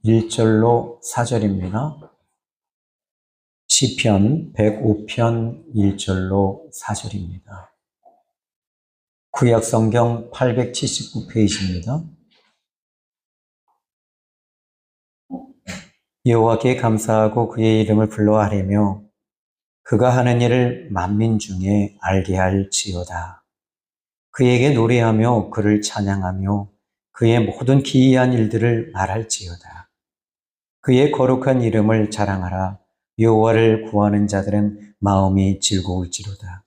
1절로 4절입니다. 시편 105편 1절로 4절입니다. 구약성경 879페이지입니다. 여호와께 감사하고 그의 이름을 불러하려며 그가 하는 일을 만민 중에 알게 할지어다. 그에게 노래하며 그를 찬양하며 그의 모든 기이한 일들을 말할지어다. 그의 거룩한 이름을 자랑하라. 여호와를 구하는 자들은 마음이 즐거울지로다.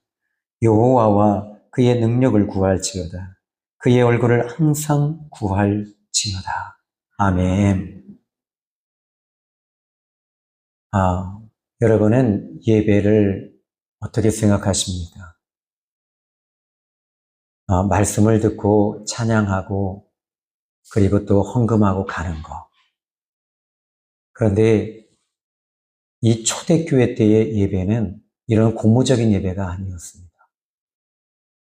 여호와와 그의 능력을 구할지어다. 그의 얼굴을 항상 구할지어다. 아멘. 여러분은 예배를 어떻게 생각하십니까? 말씀을 듣고 찬양하고 그리고 또 헌금하고 가는 거. 그런데 이 초대교회 때의 예배는 이런 고무적인 예배가 아니었습니다.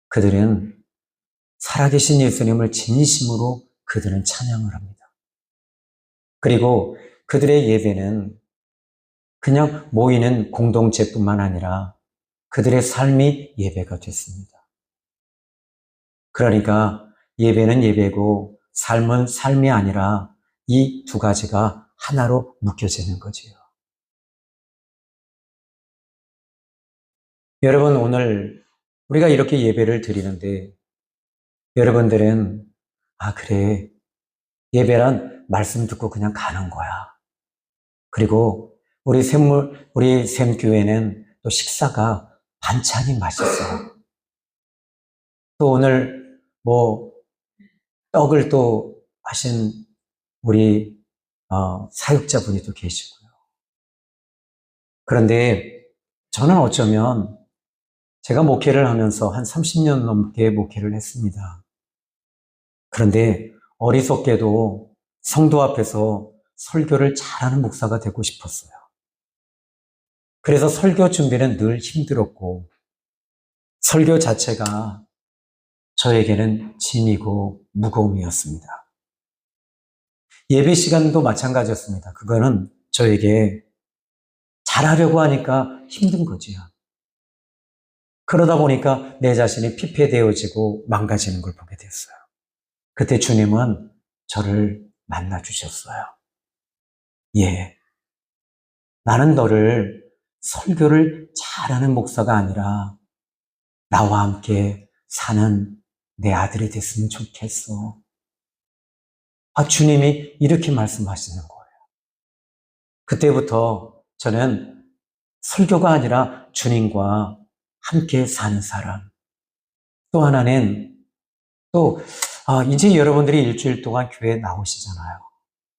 그들은 살아계신 예수님을 진심으로 그들은 찬양을 합니다. 그리고 그들의 예배는 그냥 모이는 공동체뿐만 아니라 그들의 삶이 예배가 됐습니다. 그러니까 예배는 예배고 삶은 삶이 아니라 이 두 가지가 하나로 묶여지는 거지요. 여러분, 오늘 우리가 이렇게 예배를 드리는데 여러분들은 그래, 예배란 말씀 듣고 그냥 가는 거야. 그리고 우리 샘교회는 또 식사가 반찬이 맛있어요. 또 오늘 떡을 또 하신 우리 사역자분이 또 계시고요. 그런데 저는 어쩌면 제가 목회를 하면서 한 30년 넘게 목회를 했습니다. 그런데 어리석게도 성도 앞에서 설교를 잘하는 목사가 되고 싶었어요. 그래서 설교 준비는 늘 힘들었고 설교 자체가 저에게는 짐이고 무거움이었습니다. 예배 시간도 마찬가지였습니다. 그거는 저에게 잘하려고 하니까 힘든 거지요. 그러다 보니까 내 자신이 피폐되어지고 망가지는 걸 보게 됐어요. 그때 주님은 저를 만나주셨어요. 나는 너를 설교를 잘하는 목사가 아니라 나와 함께 사는 내 아들이 됐으면 좋겠어. 주님이 이렇게 말씀하시는 거예요. 그때부터 저는 설교가 아니라 주님과 함께 사는 사람. 또 하나는 이제 여러분들이 일주일 동안 교회에 나오시잖아요.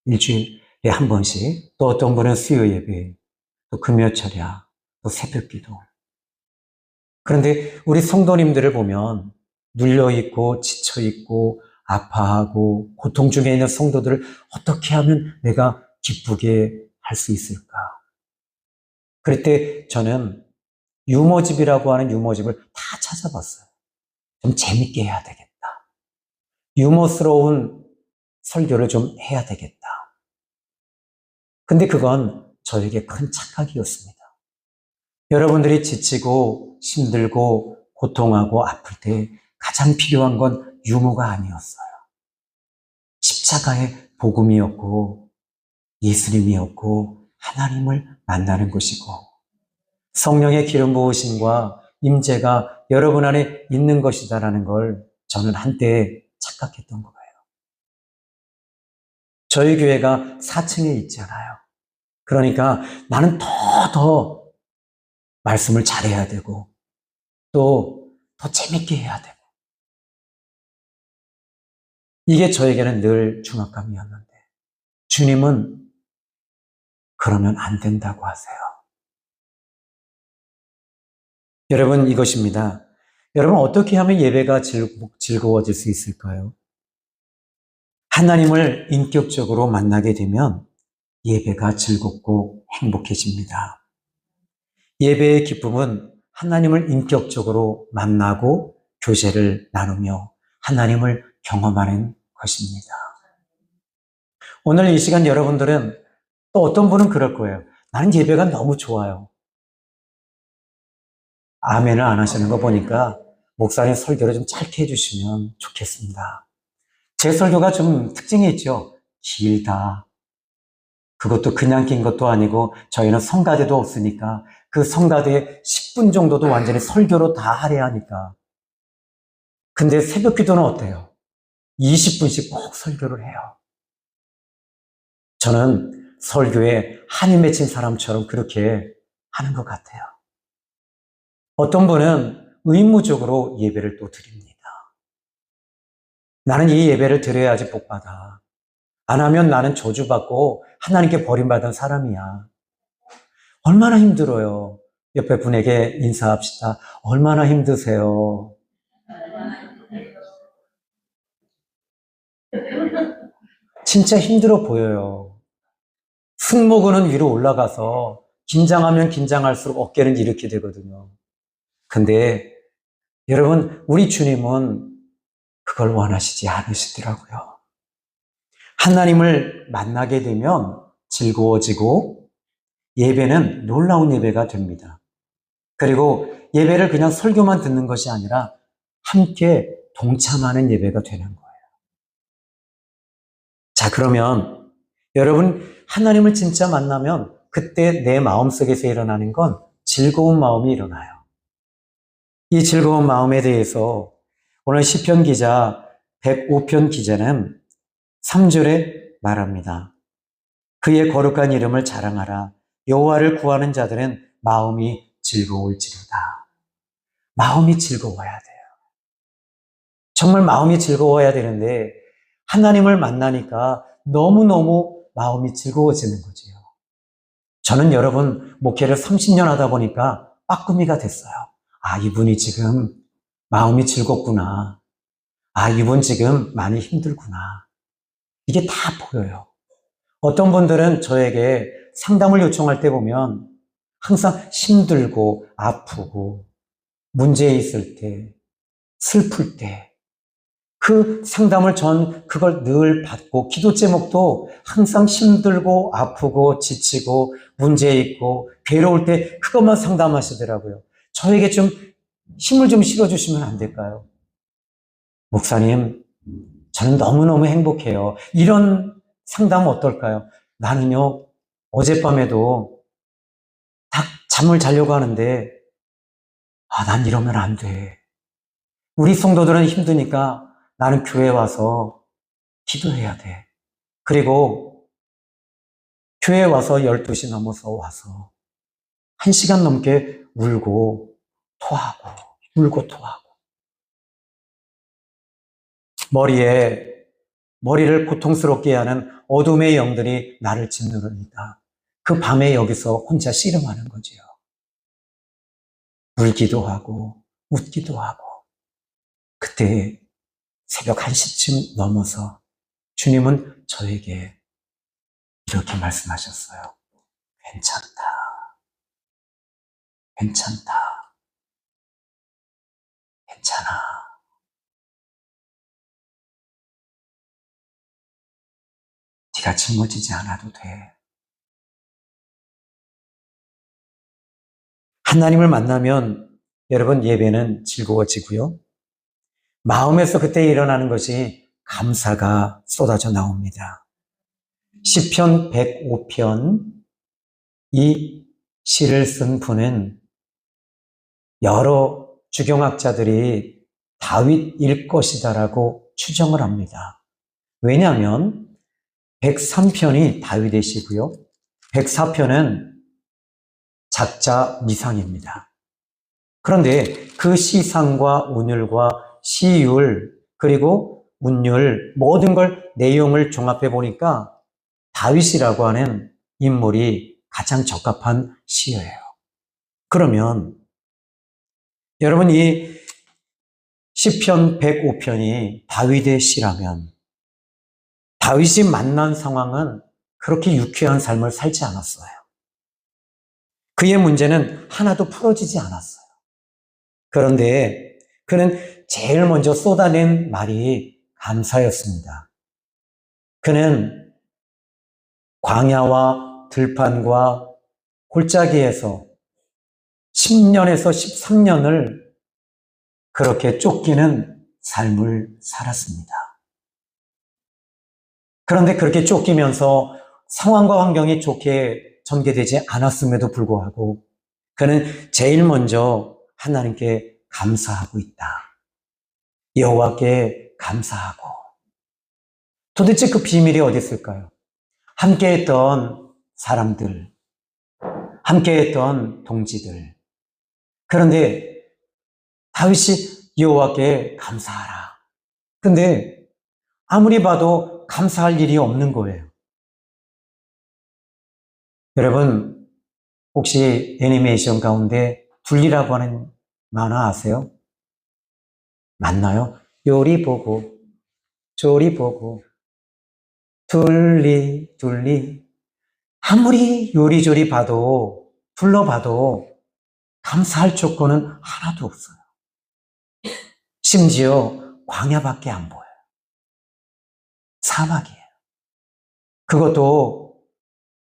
일주일에 한 번씩. 또 어떤 분은 수요 예배, 또 금요철야, 또 새벽기도. 그런데 우리 성도님들을 보면 눌려있고 지쳐있고 아파하고 고통 중에 있는 성도들을 어떻게 하면 내가 기쁘게 할 수 있을까? 그럴 때 저는 유머집이라고 하는 유머집을 다 찾아봤어요. 좀 재밌게 해야 되겠다. 유머스러운 설교를 좀 해야 되겠다. 근데 그건 저에게 큰 착각이었습니다. 여러분들이 지치고 힘들고 고통하고 아플 때 가장 필요한 건 유머가 아니었어요. 십자가의 복음이었고 예수님이었고 하나님을 만나는 것이고 성령의 기름 부으심과 임재가 여러분 안에 있는 것이다라는 걸 저는 한때 착각했던 거예요. 저희 교회가 4층에 있잖아요. 그러니까 나는 더 말씀을 잘해야 되고 또 더 재밌게 해야 되고 이게 저에게는 늘 중압감이었는데 주님은 그러면 안 된다고 하세요. 여러분, 이것입니다. 여러분, 어떻게 하면 예배가 즐거워질 수 있을까요? 하나님을 인격적으로 만나게 되면 예배가 즐겁고 행복해집니다. 예배의 기쁨은 하나님을 인격적으로 만나고 교제를 나누며 하나님을 경험하는 것입니다. 오늘 이 시간 여러분들은 또 어떤 분은 그럴 거예요. 나는 예배가 너무 좋아요. 아멘을 안 하시는 거 보니까 목사님 설교를 좀 짧게 해주시면 좋겠습니다. 제 설교가 좀 특징이 있죠. 길다. 그것도 그냥 긴 것도 아니고 저희는 성가대도 없으니까 그 성가대에 10분 정도도 완전히 설교로 다 하려 하니까. 근데 새벽 기도는 어때요? 20분씩 꼭 설교를 해요. 저는 설교에 한이 맺힌 사람처럼 그렇게 하는 것 같아요. 어떤 분은 의무적으로 예배를 또 드립니다. 나는 이 예배를 드려야지 복받아. 안 하면 나는 저주받고 하나님께 버림받은 사람이야. 얼마나 힘들어요. 옆에 분에게 인사합시다. 얼마나 힘드세요? 진짜 힘들어 보여요. 승모근은 위로 올라가서 긴장하면 긴장할수록 어깨는 이렇게 되거든요. 근데 여러분, 우리 주님은 그걸 원하시지 않으시더라고요. 하나님을 만나게 되면 즐거워지고 예배는 놀라운 예배가 됩니다. 그리고 예배를 그냥 설교만 듣는 것이 아니라 함께 동참하는 예배가 되는 거예요. 자, 그러면 여러분, 하나님을 진짜 만나면 그때 내 마음속에서 일어나는 건 즐거운 마음이 일어나요. 이 즐거운 마음에 대해서 오늘 시편 기자 105편 기자는 3절에 말합니다. 그의 거룩한 이름을 자랑하라. 여호와를 구하는 자들은 마음이 즐거울지로다. 마음이 즐거워야 돼요. 정말 마음이 즐거워야 되는데 하나님을 만나니까 너무너무 마음이 즐거워지는 거지요. 저는 여러분 목회를 30년 하다 보니까 빠꾸미가 됐어요. 아, 이분이 지금 마음이 즐겁구나. 아, 이분 지금 많이 힘들구나. 이게 다 보여요. 어떤 분들은 저에게 상담을 요청할 때 보면 항상 힘들고 아프고 문제 있을 때, 슬플 때 그 상담을 전 그걸 늘 받고 기도 제목도 항상 힘들고 아프고 지치고 문제 있고 괴로울 때 그것만 상담하시더라고요. 저에게 좀 힘을 좀 실어주시면 안 될까요? 목사님, 저는 너무너무 행복해요. 이런 상담은 어떨까요? 나는요, 어젯밤에도 딱 잠을 자려고 하는데, 아, 난 이러면 안 돼. 우리 성도들은 힘드니까 나는 교회 와서 기도해야 돼. 그리고 교회 와서 12시 넘어서 와서 1시간 넘게 울고 토하고, 울고 토하고. 머리를 고통스럽게 하는 어둠의 영들이 나를 짓누릅니다. 그 밤에 여기서 혼자 씨름하는 거지요. 울기도 하고 웃기도 하고. 그때 새벽 1시쯤 넘어서 주님은 저에게 이렇게 말씀하셨어요. 괜찮다. 괜찮다. 괜찮아. 네가 짊어지지 않아도 돼. 하나님을 만나면 여러분 예배는 즐거워지고요. 마음에서 그때 일어나는 것이 감사가 쏟아져 나옵니다. 시편 105편 이 시를 쓴 분은 여러 주경학자들이 다윗일 것이다라고 추정을 합니다. 왜냐하면 103편이 다윗의 시고요. 104편은 작자 미상입니다. 그런데 그 시상과 운율과 시율 그리고 운율 모든 걸 내용을 종합해 보니까 다윗이라고 하는 인물이 가장 적합한 시예요. 그러면 여러분 이 시편 105편이 다윗의 시라면 다윗이 만난 상황은 그렇게 유쾌한 삶을 살지 않았어요. 그의 문제는 하나도 풀어지지 않았어요. 그런데 그는 제일 먼저 쏟아낸 말이 감사였습니다. 그는 광야와 들판과 골짜기에서 10년에서 13년을 그렇게 쫓기는 삶을 살았습니다. 그런데 그렇게 쫓기면서 상황과 환경이 좋게 전개되지 않았음에도 불구하고 그는 제일 먼저 하나님께 감사하고 있다. 여호와께 감사하고. 도대체 그 비밀이 어디 있을까요? 함께했던 사람들, 함께했던 동지들. 그런데 다윗이 여호와께 감사하라. 근데 아무리 봐도 감사할 일이 없는 거예요. 여러분, 혹시 애니메이션 가운데 둘리라고 하는 만화 아세요? 맞나요? 요리 보고, 조리 보고, 둘리, 둘리. 아무리 요리조리 봐도, 둘러봐도 감사할 조건은 하나도 없어요. 심지어 광야밖에 안 보여요. 사막이에요. 그것도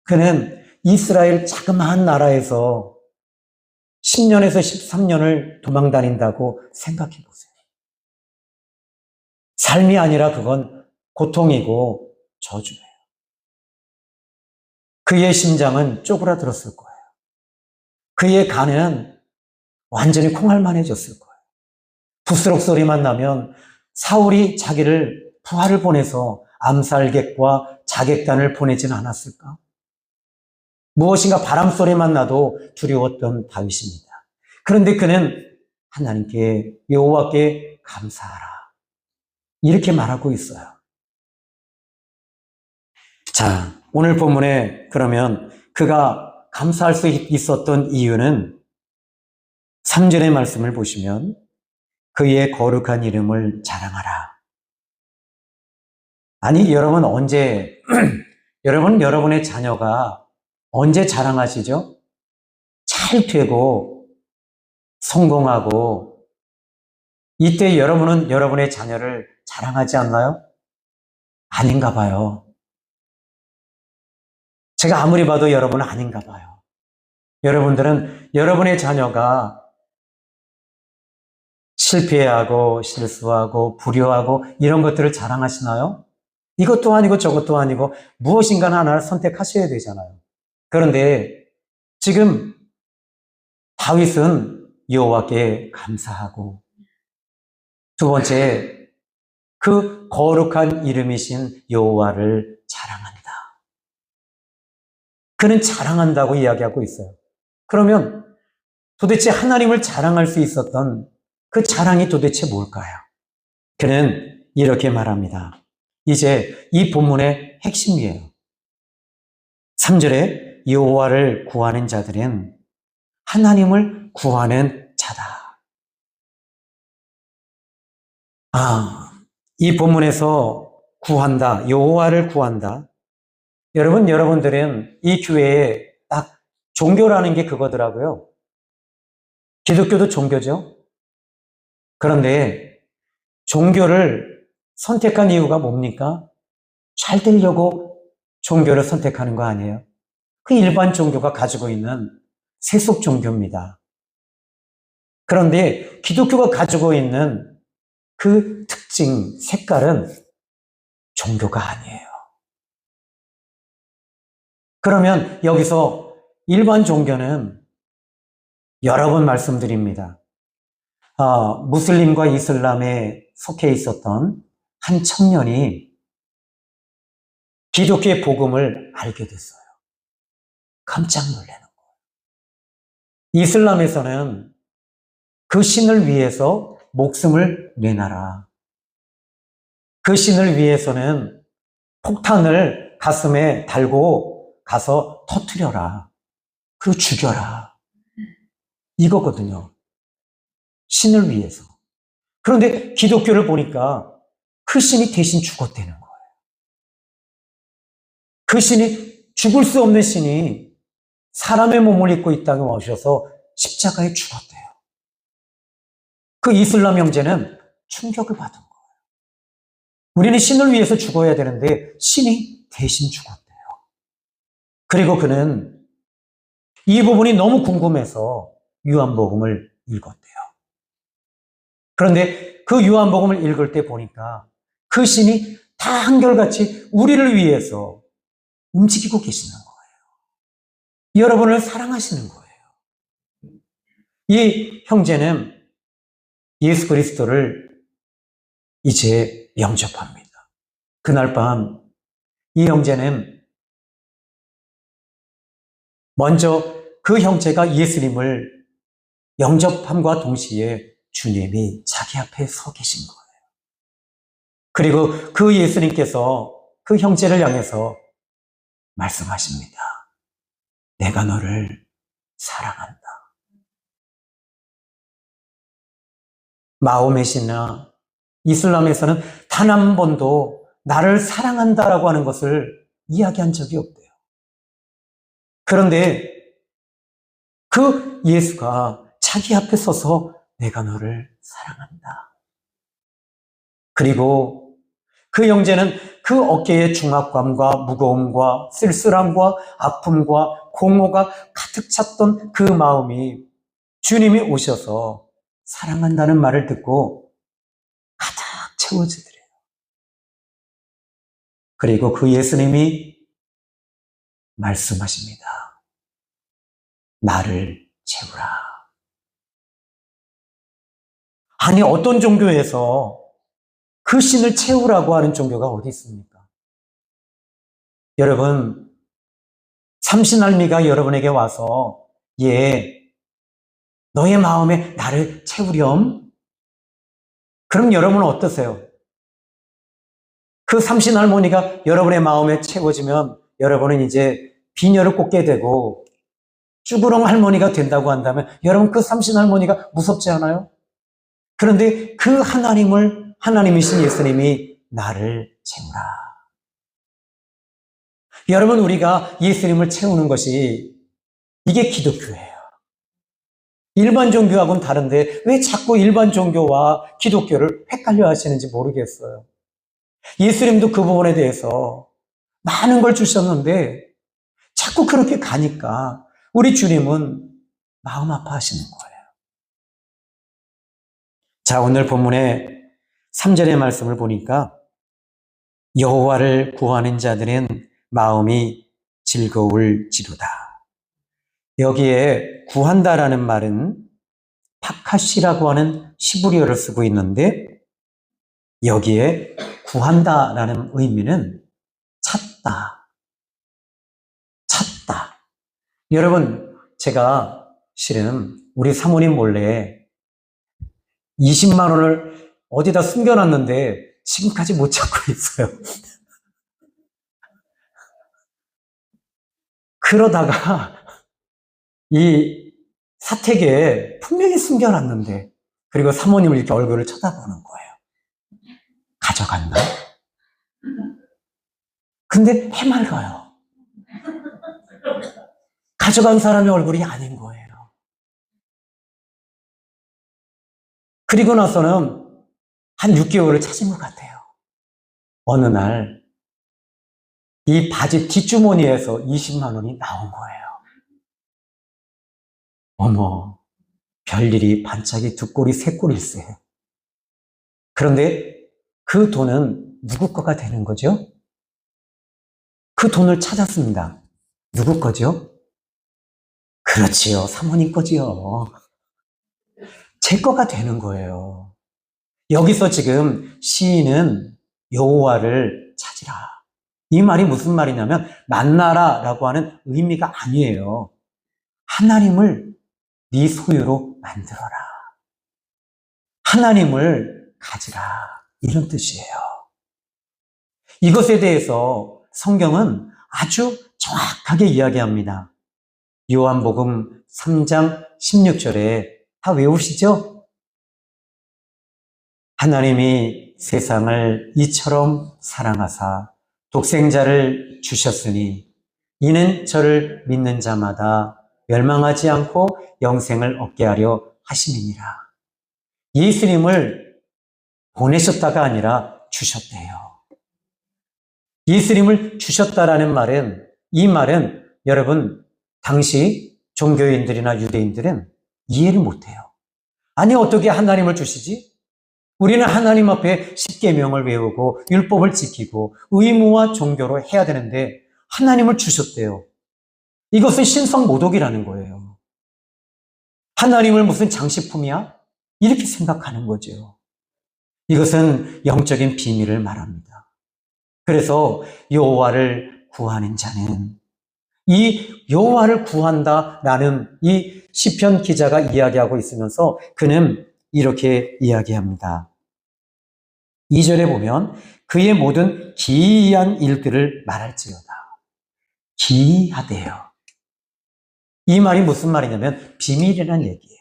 그는 이스라엘 자그마한 나라에서 10년에서 13년을 도망 다닌다고 생각해 보세요. 삶이 아니라 그건 고통이고 저주예요. 그의 심장은 쪼그라들었을 거예요. 그의 간은 완전히 콩알만해졌을 거예요. 부스럭 소리만 나면 사울이 자기를 부하를 보내서 암살객과 자객단을 보내지는 않았을까? 무엇인가 바람 소리만 나도 두려웠던 다윗입니다. 그런데 그는 하나님께 여호와께 감사하라. 이렇게 말하고 있어요. 자, 오늘 본문에 그러면 그가 감사할 수 있었던 이유는 3절의 말씀을 보시면 그의 거룩한 이름을 자랑하라. 아니, 여러분 언제 여러분의 자녀가 언제 자랑하시죠? 잘 되고 성공하고 이때 여러분은 여러분의 자녀를 자랑하지 않나요? 아닌가 봐요. 제가 아무리 봐도 여러분은 아닌가 봐요. 여러분들은 여러분의 자녀가 실패하고 실수하고 불효하고 이런 것들을 자랑하시나요? 이것도 아니고 저것도 아니고 무엇인가 하나를 선택하셔야 되잖아요. 그런데 지금 다윗은 여호와께 감사하고 두 번째 그 거룩한 이름이신 여호와를 자랑한다. 그는 자랑한다고 이야기하고 있어요. 그러면 도대체 하나님을 자랑할 수 있었던 그 자랑이 도대체 뭘까요? 그는 이렇게 말합니다. 이제 이 본문의 핵심이에요. 3절에 여호와를 구하는 자들은 하나님을 구하는 자다. 이 본문에서 구한다, 여호와를 구한다. 여러분들은 이 교회에 딱 종교라는 게 그거더라고요. 기독교도 종교죠. 그런데 종교를 선택한 이유가 뭡니까? 잘 되려고 종교를 선택하는 거 아니에요? 그 일반 종교가 가지고 있는 세속 종교입니다. 그런데 기독교가 가지고 있는 그 특징, 색깔은 종교가 아니에요. 그러면 여기서 일반 종교는 여러 번 말씀드립니다. 무슬림과 이슬람에 속해 있었던 한 청년이 기독교의 복음을 알게 됐어요. 깜짝 놀라는 거예요. 이슬람에서는 그 신을 위해서 목숨을 내놔라. 그 신을 위해서는 폭탄을 가슴에 달고 가서 터뜨려라. 그리고 죽여라. 이거거든요. 신을 위해서. 그런데 기독교를 보니까 그 신이 대신 죽었다는 거예요. 그 신이, 죽을 수 없는 신이 사람의 몸을 입고 이 땅에 오셔서 십자가에 죽었대요. 그 이슬람 형제는 충격을 받은 거예요. 우리는 신을 위해서 죽어야 되는데 신이 대신 죽었대요. 그리고 그는 이 부분이 너무 궁금해서 요한복음을 읽었대요. 그런데 그 요한복음을 읽을 때 보니까 그 신이 다 한결같이 우리를 위해서 움직이고 계시는 거예요. 여러분을 사랑하시는 거예요. 이 형제는 예수 그리스도를 이제 영접합니다. 그날 밤 이 형제는 먼저 그 형제가 예수님을 영접함과 동시에 주님이 자기 앞에 서 계신 거예요. 그리고 그 예수님께서 그 형제를 향해서 말씀하십니다. 내가 너를 사랑한다. 마호멧이나 이슬람에서는 단 한 번도 나를 사랑한다라고 하는 것을 이야기한 적이 없대요. 그런데 그 예수가 자기 앞에 서서 내가 너를 사랑한다. 그리고 그 형제는 그 어깨의 중압감과 무거움과 쓸쓸함과 아픔과 공허가 가득 찼던 그 마음이 주님이 오셔서 사랑한다는 말을 듣고 가득 채워지더래요. 그리고 그 예수님이 말씀하십니다. 나를 채우라. 아니, 어떤 종교에서 그 신을 채우라고 하는 종교가 어디 있습니까? 여러분, 삼신할미가 여러분에게 와서 너의 마음에 나를 채우렴? 그럼 여러분은 어떠세요? 그 삼신할머니가 여러분의 마음에 채워지면 여러분은 이제 비녀를 꽂게 되고 쭈구렁 할머니가 된다고 한다면 여러분 그 삼신할머니가 무섭지 않아요? 그런데 그 하나님이신 예수님이 나를 채우라. 여러분, 우리가 예수님을 채우는 것이 이게 기독교예요. 일반 종교하고는 다른데 왜 자꾸 일반 종교와 기독교를 헷갈려 하시는지 모르겠어요. 예수님도 그 부분에 대해서 많은 걸 주셨는데 자꾸 그렇게 가니까 우리 주님은 마음 아파하시는 거예요. 자, 오늘 본문의 3절의 말씀을 보니까 여호와를 구하는 자들은 마음이 즐거울지로다. 여기에 구한다라는 말은 파카시라고 하는 시브리어를 쓰고 있는데 여기에 구한다라는 의미는 찾다. 여러분, 제가 실은 우리 사모님 몰래 20만 원을 어디다 숨겨놨는데 지금까지 못 찾고 있어요. 그러다가 이 사택에 분명히 숨겨놨는데 그리고 사모님을 이렇게 얼굴을 쳐다보는 거예요. 가져갔나? 근데 해맑아요. 가져간 사람의 얼굴이 아닌 거예요. 그리고 나서는 한 6개월을 찾은 것 같아요. 어느 날 이 바지 뒷주머니에서 20만 원이 나온 거예요. 어머, 별일이 반짝이 두 꼬리 세 꼬리일세. 그런데 그 돈은 누구 거가 되는 거죠? 그 돈을 찾았습니다. 누구 거죠? 그렇지요, 사모님 거지요. 제 거가 되는 거예요. 여기서 지금 시인은 여호와를 찾으라. 이 말이 무슨 말이냐면 만나라라고 하는 의미가 아니에요. 하나님을 네 소유로 만들어라. 하나님을 가지라. 이런 뜻이에요. 이것에 대해서 성경은 아주 정확하게 이야기합니다. 요한복음 3장 16절에 다 외우시죠? 하나님이 세상을 이처럼 사랑하사 독생자를 주셨으니 이는 저를 믿는 자마다 멸망하지 않고 영생을 얻게 하려 하심이니라. 예수님을 보내셨다가 아니라 주셨대요. 예수님을 주셨다라는 말은 이 말은 여러분, 당시 종교인들이나 유대인들은 이해를 못해요. 아니, 어떻게 하나님을 주시지? 우리는 하나님 앞에 십계명을 외우고 율법을 지키고 의무와 종교로 해야 되는데 하나님을 주셨대요. 이것은 신성모독이라는 거예요. 하나님을 무슨 장식품이야? 이렇게 생각하는 거죠. 이것은 영적인 비밀을 말합니다. 그래서 여호와를 구하는 자는, 이 여호와를 구한다라는 이 시편 기자가 이야기하고 있으면서 그는 이렇게 이야기합니다. 2절에 보면 그의 모든 기이한 일들을 말할지어다. 기이하대요. 이 말이 무슨 말이냐면 비밀이라는 얘기예요.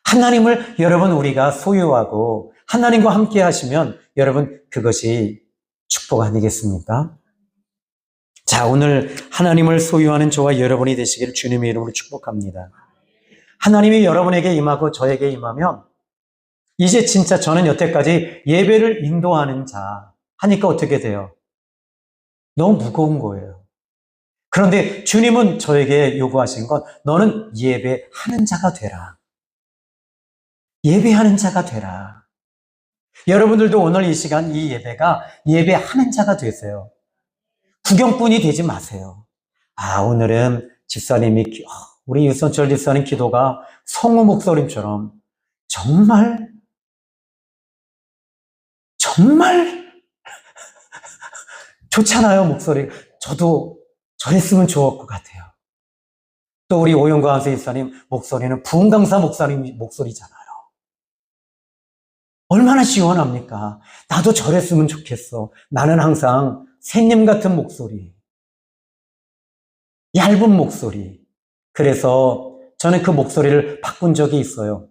하나님을 여러분 우리가 소유하고 하나님과 함께 하시면 여러분 그것이 축복 아니겠습니까? 자, 오늘 하나님을 소유하는 저와 여러분이 되시기를 주님의 이름으로 축복합니다. 하나님이 여러분에게 임하고 저에게 임하면 이제 진짜 저는 여태까지 예배를 인도하는 자 하니까 어떻게 돼요? 너무 무거운 거예요. 그런데 주님은 저에게 요구하신 건 너는 예배하는 자가 되라. 예배하는 자가 되라. 여러분들도 오늘 이 시간 이 예배가 예배하는 자가 되세요. 구경꾼이 되지 마세요. 아, 오늘은 집사님이, 우리 유선철 집사님 기도가 성우 목소리처럼 정말 좋잖아요, 목소리. 저도 저랬으면 좋을 것 같아요. 또 우리 오영과 한세 집사님 목소리는 부흥강사 목사님 목소리잖아요. 얼마나 시원합니까? 나도 저랬으면 좋겠어. 나는 항상 새님 같은 목소리, 얇은 목소리. 그래서 저는 그 목소리를 바꾼 적이 있어요.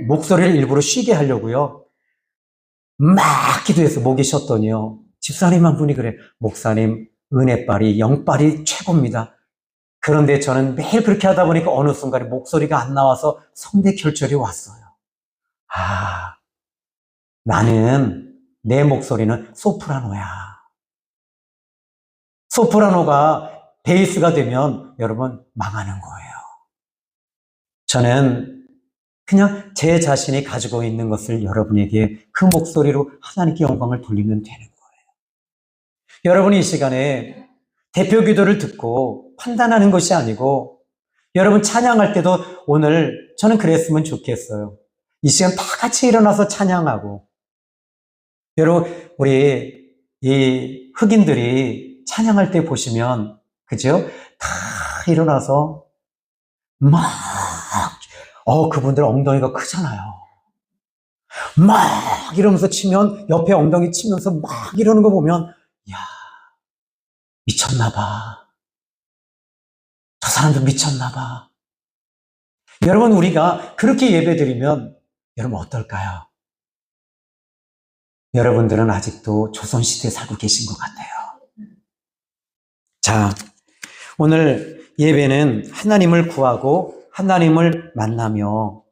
목소리를 일부러 쉬게 하려고요. 막 기도해서 목이 쉬었더니요. 집사님 한 분이 그래. 목사님, 은혜빨이, 영빨이 최고입니다. 그런데 저는 매일 그렇게 하다 보니까 어느 순간에 목소리가 안 나와서 성대 결절이 왔어요. 아, 나는, 내 목소리는 소프라노야. 소프라노가 베이스가 되면 여러분 망하는 거예요. 저는 그냥 제 자신이 가지고 있는 것을 여러분에게 그 목소리로 하나님께 영광을 돌리면 되는 거예요. 여러분이 이 시간에 대표 기도를 듣고 판단하는 것이 아니고 여러분 찬양할 때도 오늘 저는 그랬으면 좋겠어요. 이 시간 다 같이 일어나서 찬양하고 여러분 우리 이 흑인들이 찬양할 때 보시면 그죠? 다 일어나서 막 그분들 엉덩이가 크잖아요. 막 이러면서 치면 옆에 엉덩이 치면서 막 이러는 거 보면 야 미쳤나 봐. 저 사람도 미쳤나 봐. 여러분 우리가 그렇게 예배드리면 여러분 어떨까요? 여러분들은 아직도 조선시대에 살고 계신 것 같아요. 자, 오늘 예배는 하나님을 구하고 하나님을 만나며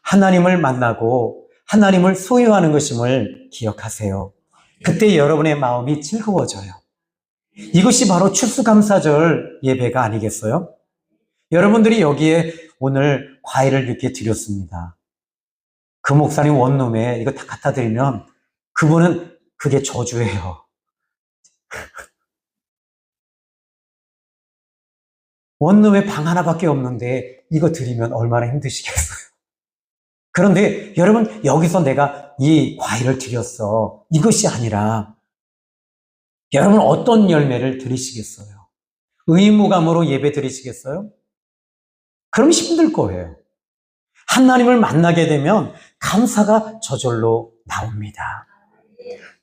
하나님을 만나고 하나님을 소유하는 것임을 기억하세요. 그때 여러분의 마음이 즐거워져요. 이것이 바로 추수감사절 예배가 아니겠어요? 여러분들이 여기에 오늘 과일을 이렇게 드렸습니다. 그 목사님 원룸에 이거 다 갖다 드리면 그분은 그게 저주예요. 원룸에 방 하나밖에 없는데 이거 드리면 얼마나 힘드시겠어요. 그런데 여러분 여기서 내가 이 과일을 드렸어. 이것이 아니라 여러분 어떤 열매를 드리시겠어요? 의무감으로 예배 드리시겠어요? 그럼 힘들 거예요. 하나님을 만나게 되면 감사가 저절로 나옵니다.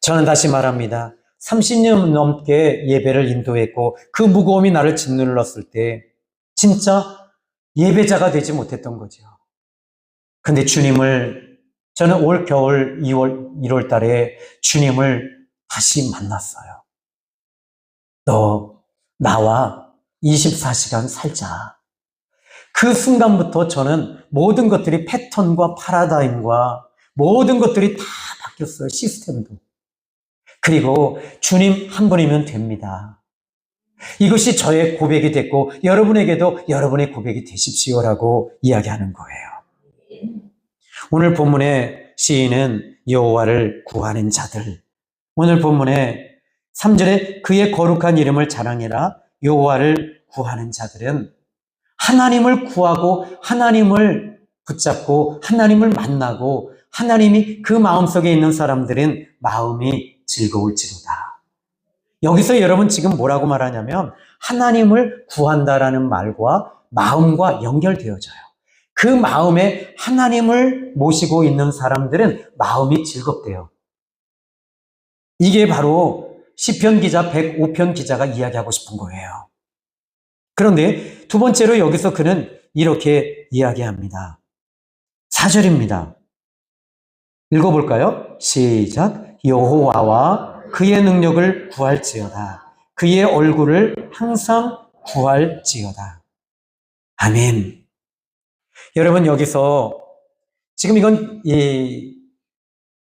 저는 다시 말합니다. 30년 넘게 예배를 인도했고 그 무거움이 나를 짓눌렀을 때 진짜 예배자가 되지 못했던 거죠. 근데 주님을 저는 올 겨울 1월 달에 주님을 다시 만났어요. 너 나와 24시간 살자. 그 순간부터 저는 모든 것들이 패턴과 파라다임과 모든 것들이 다 바뀌었어요. 시스템도. 그리고 주님 한 분이면 됩니다. 이것이 저의 고백이 됐고 여러분에게도 여러분의 고백이 되십시오라고 이야기하는 거예요. 오늘 본문의 시인은 여호와를 구하는 자들, 오늘 본문의 3절에 그의 거룩한 이름을 자랑해라 여호와를 구하는 자들은 하나님을 구하고 하나님을 붙잡고 하나님을 만나고 하나님이 그 마음속에 있는 사람들은 마음이 즐거울지로다. 여기서 여러분 지금 뭐라고 말하냐면 하나님을 구한다라는 말과 마음과 연결되어져요. 그 마음에 하나님을 모시고 있는 사람들은 마음이 즐겁대요. 이게 바로 시편 기자 105편 기자가 이야기하고 싶은 거예요. 그런데 두 번째로 여기서 그는 이렇게 이야기합니다. 4절입니다. 읽어볼까요? 시작. 여호와와 그의 능력을 구할지어다. 그의 얼굴을 항상 구할지어다. 아멘. 여러분 여기서 지금 이건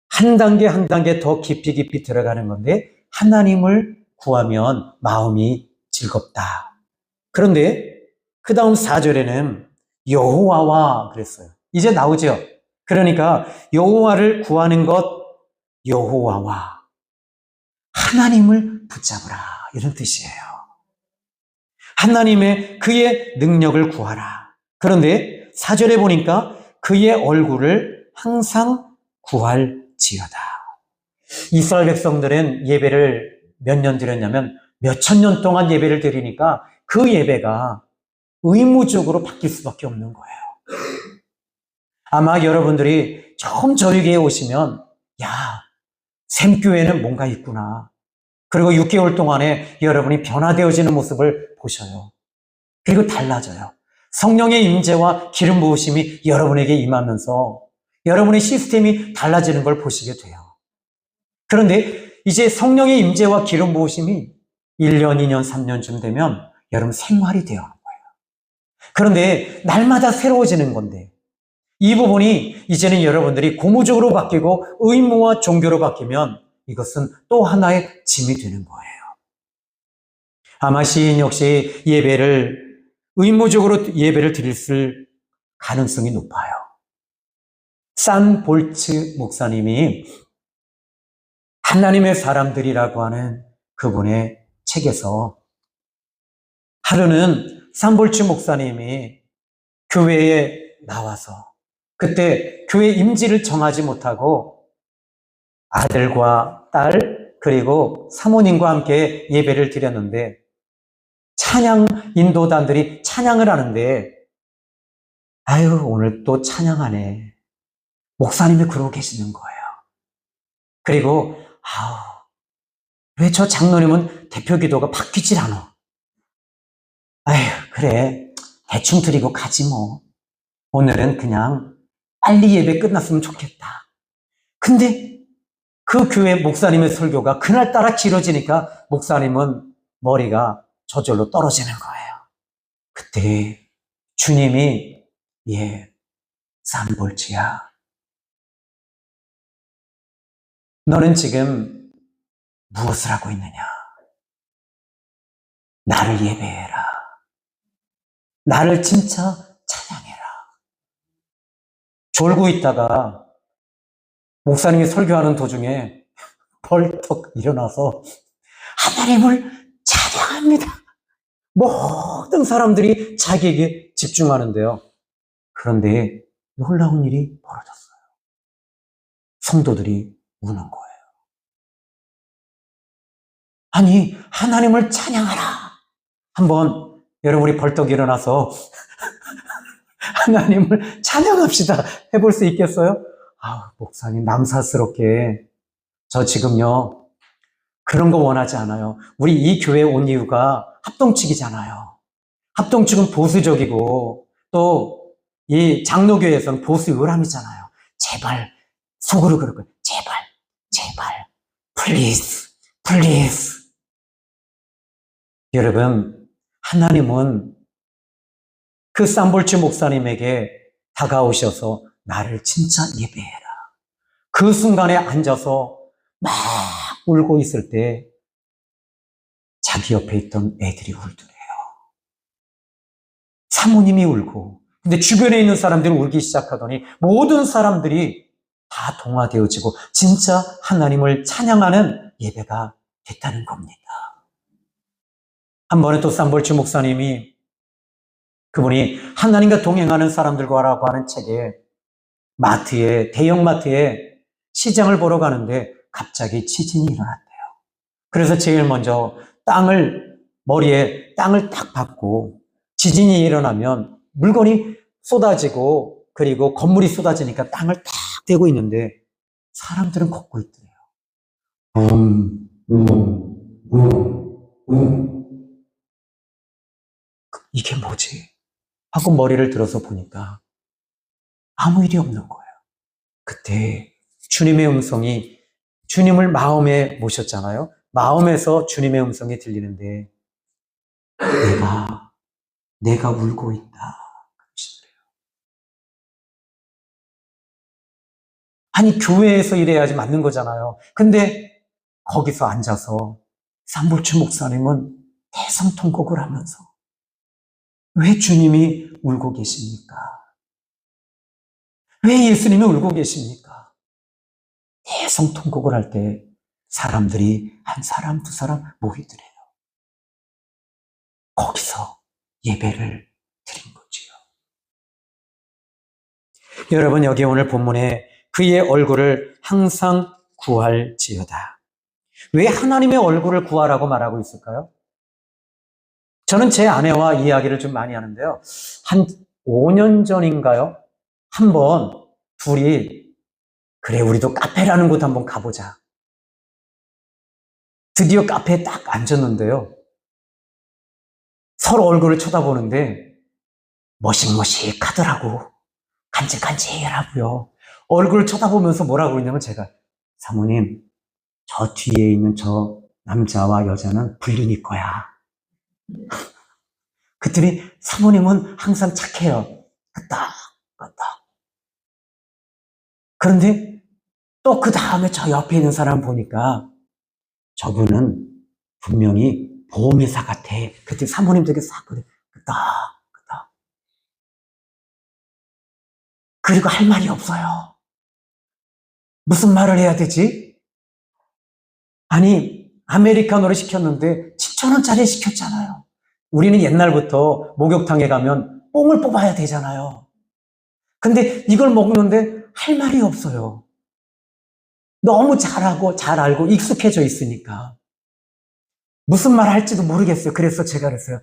한 단계 한 단계 더 깊이 들어가는 건데 하나님을 구하면 마음이 즐겁다. 그런데 그 다음 4절에는 여호와와 그랬어요. 이제 나오죠. 그러니까 여호와를 구하는 것, 여호와와 하나님을 붙잡으라 이런 뜻이에요. 하나님의 그의 능력을 구하라. 그런데 4절에 보니까 그의 얼굴을 항상 구할지어다. 이스라엘 백성들은 예배를 몇 년 드렸냐면 몇천 년 동안 예배를 드리니까 그 예배가 의무적으로 바뀔 수밖에 없는 거예요. 아마 여러분들이 처음 저희 교회에 오시면 야, 샘교회는 뭔가 있구나. 그리고 6개월 동안에 여러분이 변화되어지는 모습을 보셔요. 그리고 달라져요. 성령의 임재와 기름 부으심이 여러분에게 임하면서 여러분의 시스템이 달라지는 걸 보시게 돼요. 그런데 이제 성령의 임재와 기름 부으심이 1년, 2년, 3년쯤 되면 여러분 생활이 되어 가는 거예요. 그런데 날마다 새로워지는 건데 이 부분이 이제는 여러분들이 고무적으로 바뀌고 의무와 종교로 바뀌면 이것은 또 하나의 짐이 되는 거예요. 아마 시인 역시 의무적으로 예배를 드릴 가능성이 높아요. 산 볼츠 목사님이 하나님의 사람들이라고 하는 그분의 책에서 하루는 산 볼츠 목사님이 교회에 나와서 그때 교회 임지를 정하지 못하고 아들과 딸 그리고 사모님과 함께 예배를 드렸는데 찬양 인도단들이 찬양을 하는데 아유 오늘 또 찬양하네. 목사님이 그러고 계시는 거예요. 그리고 왜 저 장로님은 대표 기도가 바뀌질 않아? 아유 그래 대충 드리고 가지 뭐. 오늘은 그냥 빨리 예배 끝났으면 좋겠다. 근데 그 교회 목사님의 설교가 그날따라 길어지니까 목사님은 머리가 저절로 떨어지는 거예요. 그때 주님이 산볼츠야. 너는 지금 무엇을 하고 있느냐? 나를 예배해라. 나를 진짜 찬양해라. 졸고 있다가 목사님이 설교하는 도중에 벌떡 일어나서 하나님을 찬양합니다. 모든 사람들이 자기에게 집중하는데요. 그런데 놀라운 일이 벌어졌어요. 성도들이 우는 거예요. 아니, 하나님을 찬양하라. 한번 여러분이 벌떡 일어나서 하나님을 찬양합시다. 해볼 수 있겠어요? 목사님, 남사스럽게. 저 지금요, 그런 거 원하지 않아요. 우리 이 교회에 온 이유가 합동측이잖아요. 합동측은 보수적이고, 또 이 장로교회에서는 보수 요람이잖아요. 제발, 속으로 그럴 거예요. 제발, please. 여러분, 하나님은 그 산볼츠 목사님에게 다가오셔서 나를 진짜 예배해라. 그 순간에 앉아서 막 울고 있을 때 자기 옆에 있던 애들이 울더래요. 사모님이 울고, 근데 주변에 있는 사람들이 울기 시작하더니 모든 사람들이 다 동화되어지고 진짜 하나님을 찬양하는 예배가 됐다는 겁니다. 한 번에 또 쌈볼주 목사님이 그분이 하나님과 동행하는 사람들과라고 하는 책에 마트에, 대형마트에 시장을 보러 가는데 갑자기 지진이 일어났대요. 그래서 제일 먼저 머리에 땅을 딱 박고 지진이 일어나면 물건이 쏟아지고 그리고 건물이 쏟아지니까 땅을 딱 대고 있는데 사람들은 걷고 있더래요. 이게 뭐지? 하고 머리를 들어서 보니까 아무 일이 없는 거예요. 그때 주님의 음성이, 주님을 마음에 모셨잖아요. 마음에서 주님의 음성이 들리는데 내가 울고 있다. 아니, 교회에서 일해야지 맞는 거잖아요. 근데 거기서 앉아서 쌈볼주 목사님은 대성통곡을 하면서 왜 주님이 울고 계십니까? 왜 예수님이 울고 계십니까? 대성통곡을 할 때 사람들이 한 사람 두 사람 모이더래요. 거기서 예배를 드린 거지요. 여러분, 여기 오늘 본문에 그의 얼굴을 항상 구할지어다. 왜 하나님의 얼굴을 구하라고 말하고 있을까요? 저는 제 아내와 이야기를 좀 많이 하는데요. 한 5년 전인가요? 한번 둘이 그래, 우리도 카페라는 곳 한번 가보자. 드디어 카페에 딱 앉았는데요. 서로 얼굴을 쳐다보는데 머식머식하더라고. 간질간질하고요. 얼굴을 쳐다보면서 뭐라고 그러냐면 제가 사모님, 저 뒤에 있는 저 남자와 여자는 불륜일 거야. 그랬더니 사모님은 항상 착해요. 끄떡. 그런데 또 그 다음에 저 옆에 있는 사람 보니까 저분은 분명히 보험회사 같아. 그때 사모님 되게 싹 그래. 끄떡. 그리고 할 말이 없어요. 무슨 말을 해야 되지? 아니, 아메리카노를 시켰는데 7,000원짜리 시켰잖아요. 우리는 옛날부터 목욕탕에 가면 뽕을 뽑아야 되잖아요. 근데 이걸 먹는데 할 말이 없어요. 너무 잘하고 잘 알고 익숙해져 있으니까. 무슨 말 할지도 모르겠어요. 그래서 제가 그랬어요.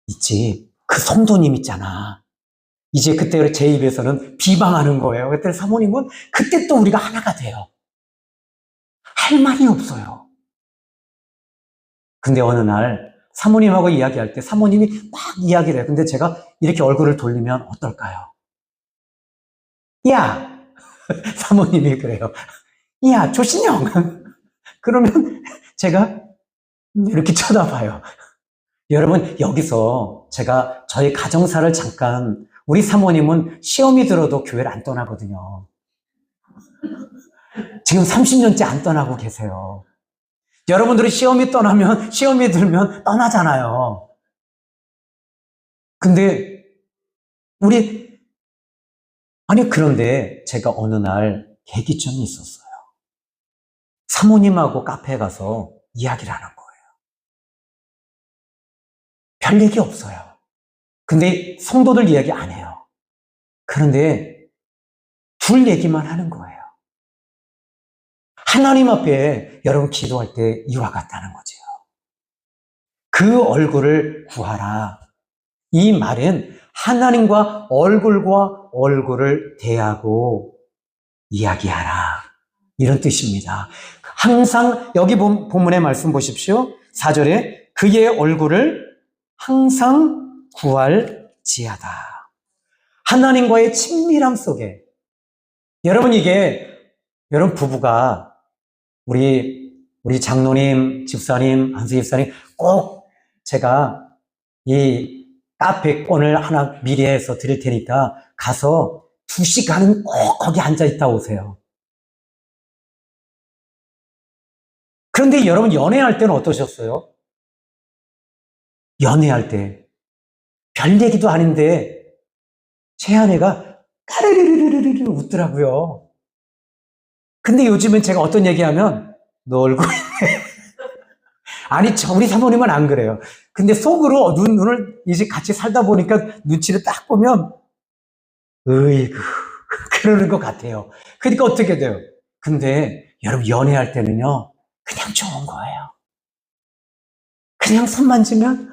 이제 그 성도님 있잖아. 이제 그때 제 입에서는 비방하는 거예요. 그때 사모님은 그때 또 우리가 하나가 돼요. 할 말이 없어요. 근데 어느 날 사모님하고 이야기할 때 사모님이 막 이야기를 해요. 근데 제가 이렇게 얼굴을 돌리면 어떨까요? 야! 사모님이 그래요. 야, 조신영! 그러면 제가 이렇게 쳐다봐요. 여러분, 여기서 제가 저희 가정사를 잠깐, 우리 사모님은 시험이 들어도 교회를 안 떠나거든요. 지금 30년째 안 떠나고 계세요. 여러분들이 시험이 들면 떠나잖아요. 근데 그런데 제가 어느 날 계기점이 있었어요. 사모님하고 카페에 가서 이야기를 하는 거예요. 별 얘기 없어요. 근데 성도들 이야기 안 해요. 그런데 둘 얘기만 하는 거예요. 하나님 앞에 여러분 기도할 때 이와 같다는 거죠. 그 얼굴을 구하라. 이 말은 하나님과 얼굴과 얼굴을 대하고 이야기하라. 이런 뜻입니다. 항상 여기 본문의 말씀 보십시오. 4절에 그의 얼굴을 항상 구할지어다. 하나님과의 친밀함 속에 여러분 부부가 우리 장로님, 집사님, 한수 집사님 꼭 제가 이 카페권을 하나 미리 해서 드릴 테니까 가서 2시간은 꼭 거기 앉아 있다 오세요. 그런데 여러분 연애할 때는 어떠셨어요? 연애할 때 별 얘기도 아닌데 제 아내가 까르르르르르 웃더라고요. 근데 요즘엔 제가 어떤 얘기하면 너 얼굴 아니 우리 사모님은 안 그래요. 근데 속으로 눈을 이제 같이 살다 보니까 눈치를 딱 보면 으이구 그러는 것 같아요. 그러니까 어떻게 돼요? 근데 여러분 연애할 때는요 그냥 좋은 거예요. 그냥 손 만지면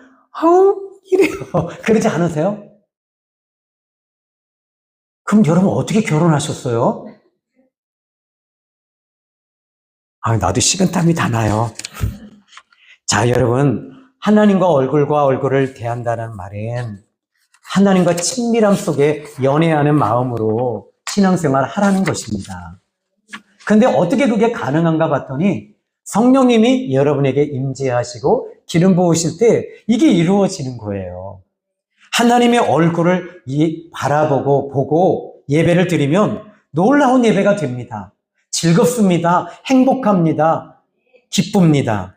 이래요. 그러지 않으세요? 그럼 여러분 어떻게 결혼하셨어요? 나도 식은땀이 다 나요. 자, 여러분 하나님과 얼굴과 얼굴을 대한다는 말은 하나님과 친밀함 속에 연애하는 마음으로 신앙생활을 하라는 것입니다. 근데 어떻게 그게 가능한가 봤더니 성령님이 여러분에게 임재하시고 기름 부으실 때 이게 이루어지는 거예요. 하나님의 얼굴을 보고 예배를 드리면 놀라운 예배가 됩니다. 즐겁습니다. 행복합니다. 기쁩니다.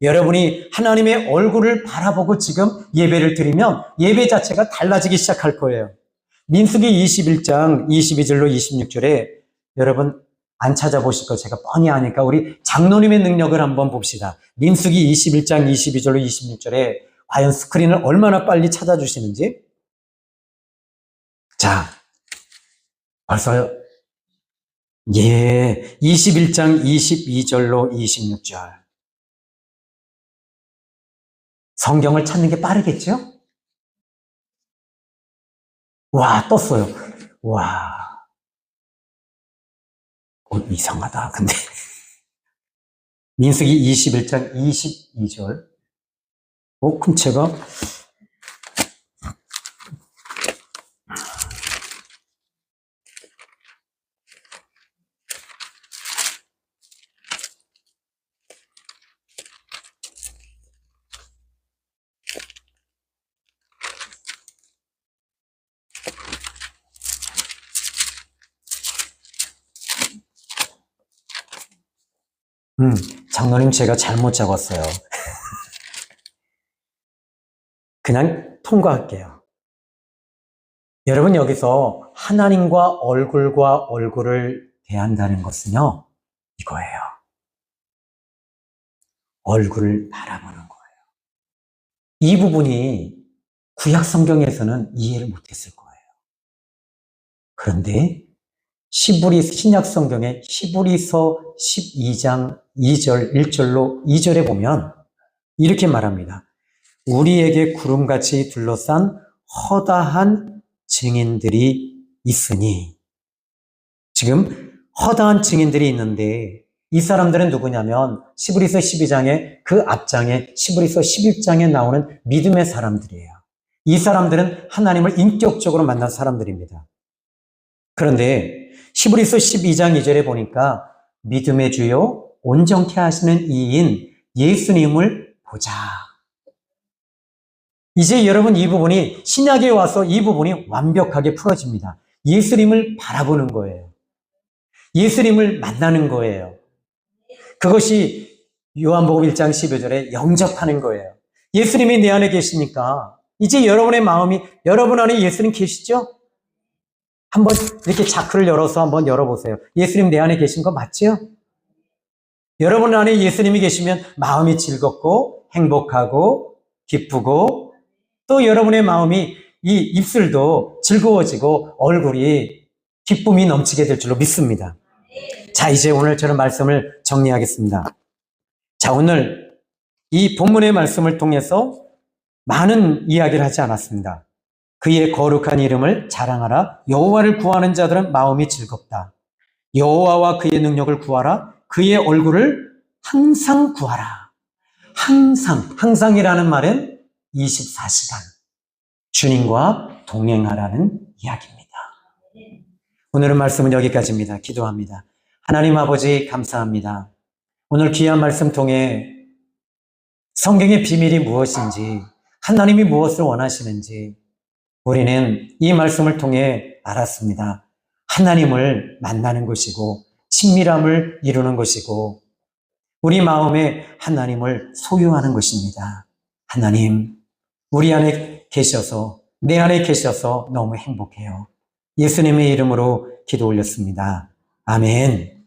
여러분이 하나님의 얼굴을 바라보고 지금 예배를 드리면 예배 자체가 달라지기 시작할 거예요. 민수기 21장 22절로 26절에 여러분 안 찾아보실 거 제가 뻔히 아니까 우리 장로님의 능력을 한번 봅시다. 민수기 21장 22절로 26절에 과연 스크린을 얼마나 빨리 찾아주시는지. 자, 벌써 21장 22절로 26절. 성경을 찾는 게 빠르겠죠? 와, 떴어요. 와, 이상하다. 근데 민수기 21장 22절. 그럼 제가 장로님 제가 잘못 적었어요. 그냥 통과할게요. 여러분 여기서 하나님과 얼굴을 대한다는 것은요, 이거예요. 얼굴을 바라보는 거예요. 이 부분이 구약 성경에서는 이해를 못했을 거예요. 그런데 신약 성경의 히브리서 12장 2절, 1절로 2절에 보면 이렇게 말합니다. 우리에게 구름같이 둘러싼 허다한 증인들이 있으니. 지금 허다한 증인들이 있는데 이 사람들은 누구냐면 히브리서 12장의 그 앞장에 히브리서 11장에 나오는 믿음의 사람들이에요. 이 사람들은 하나님을 인격적으로 만난 사람들입니다. 그런데 히브리서 12장 2절에 보니까 믿음의 주요 온전케 하시는 이인 예수님을 보자. 이제 여러분 이 부분이 신약에 와서 이 부분이 완벽하게 풀어집니다. 예수님을 바라보는 거예요. 예수님을 만나는 거예요. 그것이 요한복음 1장 15절에 영접하는 거예요. 예수님이 내 안에 계시니까 이제 여러분의 마음이 여러분 안에 예수님 계시죠? 한번 이렇게 자크를 열어서 한번 열어보세요. 예수님 내 안에 계신 거 맞죠? 여러분 안에 예수님이 계시면 마음이 즐겁고 행복하고 기쁘고 또 여러분의 마음이 이 입술도 즐거워지고 얼굴이 기쁨이 넘치게 될 줄로 믿습니다. 자, 이제 오늘 저는 말씀을 정리하겠습니다. 자, 오늘 이 본문의 말씀을 통해서 많은 이야기를 하지 않았습니다. 그의 거룩한 이름을 자랑하라. 여호와를 구하는 자들은 마음이 즐겁다. 여호와와 그의 능력을 구하라. 그의 얼굴을 항상 구하라. 항상이라는 말은 24시간 주님과 동행하라는 이야기입니다. 오늘은 말씀은 여기까지입니다. 기도합니다. 하나님 아버지 감사합니다. 오늘 귀한 말씀 통해 성경의 비밀이 무엇인지, 하나님이 무엇을 원하시는지 우리는 이 말씀을 통해 알았습니다. 하나님을 만나는 것이고 친밀함을 이루는 것이고 우리 마음에 하나님을 소유하는 것입니다. 하나님, 우리 안에 계셔서, 내 안에 계셔서 너무 행복해요. 예수님의 이름으로 기도 올렸습니다. 아멘.